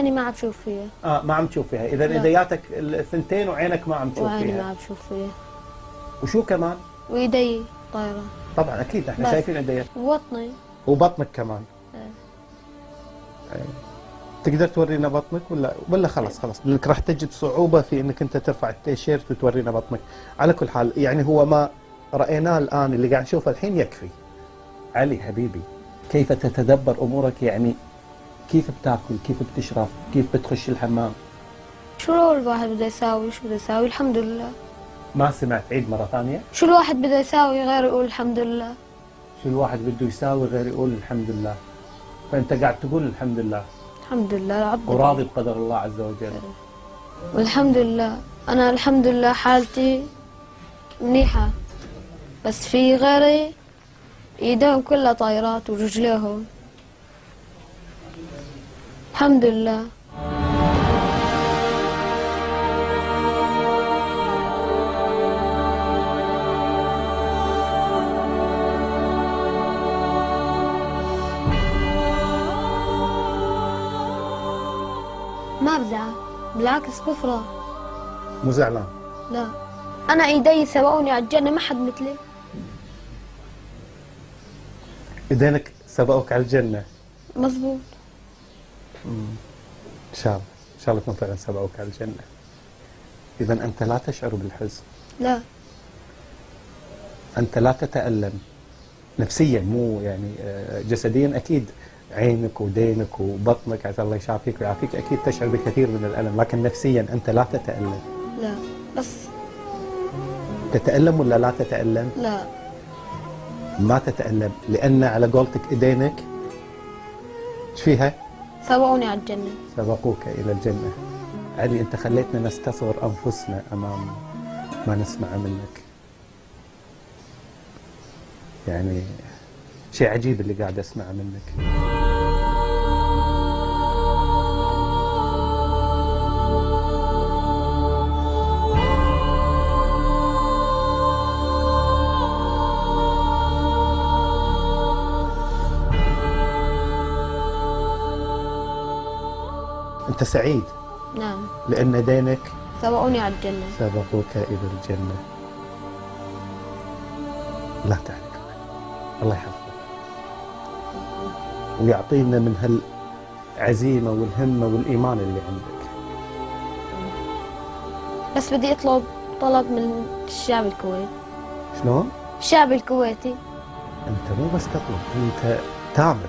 وعيني ما عم بشوف فيها. ما عم تشوف فيها، اذا ايدياتك الثنتين وعينك ما عم تشوف وعيني فيها. ما عم بشوف فيها. وشو كمان؟ وايدي طايرة. طبعا اكيد احنا شايفين ايديك. وبطني. وبطنك كمان. ايه. تقدر تورينا بطنك ولا خلاص لانك راح تجد صعوبة في انك انت ترفع التيشيرت وتورينا بطنك. على كل حال يعني هو ما رأيناه الآن اللي قاعد نشوفه الحين يكفي. علي حبيبي، كيف تتدبر أمورك؟ يعني كيف بتاكل، كيف بتشرب، كيف بتخش الحمام؟ شو الواحد بده يساوي؟ شو بده يساوي؟ الحمد لله. ما سمعت، عيد مرة ثانية. شو الواحد بده يساوي غير يقول الحمد لله؟ شو الواحد بده يساوي غير يقول الحمد لله؟ فأنت قاعد تقول الحمد لله. الحمد لله رب وراضي بقدر الله عز وجل. والحمد لله. أنا الحمد لله حالتي منيحة، بس في غيري ايديهم كلها طايرات ورجليهم. الحمد لله. ما بزعل، بالعكس بفرح. مو زعلان؟ لا، أنا إيدي سبقوني على الجنة، ما حد مثلي. إيدينك سبقوك على الجنة. مظبوط. إن شاء الله، إن شاء الله يكون فعلا سبقوك على الجنة. إذا أنت لا تشعر بالحزن. لا. أنت لا تتألم نفسيا، مو يعني جسديا أكيد. عينك ودينك وبطنك عسى الله يشافيك ويعافيك أكيد تشعر بكثير من الألم، لكن نفسيا أنت لا تتألم. لا، بس تتألم ولا لا تتألم؟ لا، ما تتألم، لأن على قولتك إيدينك ايش فيها؟ سبقوني على الجنة. سبقوك إلى الجنة. علي أنت خليتنا نستصغر أنفسنا أمام ما نسمع منك. يعني شيء عجيب اللي قاعد أسمع منك. أنت سعيد؟ نعم. لأن دينك سبقوني على الجنة. سبقوك إلى الجنة. لا تحرق، الله يحفظك ويعطينا من هالعزيمة والهمة والإيمان اللي عندك. بس بدي أطلب طلب من الشعب الكويتي. شلون؟ الشعب الكويتي. أنت مو بس تطلب، أنت تامر.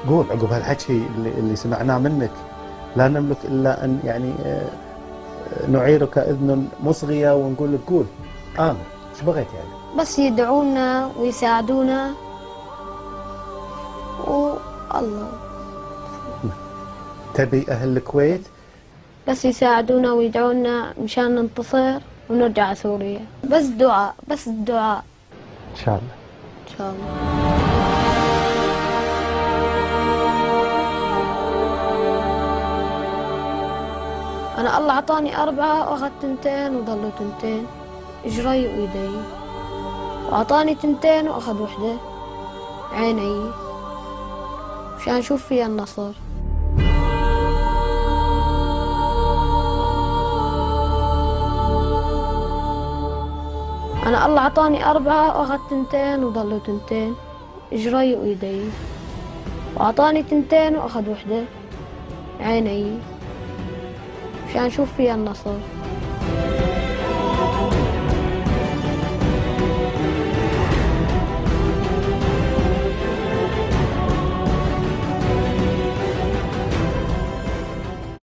قول عقب هالحكي اللي سمعناه منك. لا نملك إلا أن يعني نعيرك إذن مصغية ونقول لك قول آمر. شو بغيت يعني؟ بس يدعونا ويساعدونا والله. تبي أهل الكويت بس يساعدونا ويدعونا مشان ننتصر ونرجع على سوريا. بس دعاء، بس الدعاء. إن شاء الله. إن شاء الله. أنا الله عطاني 4 وأخذت 2 وضلوا 2، إجري وإيدي. وعطاني 2 وأخذ 1، عيني، مشان أشوف فيها النصر. أنا الله عطاني 4 وأخذت 2 وضلوا 2، إجري وإيدي. وعطاني 2 وأخذ 1، عيني، مشان أشوف فيها النصر.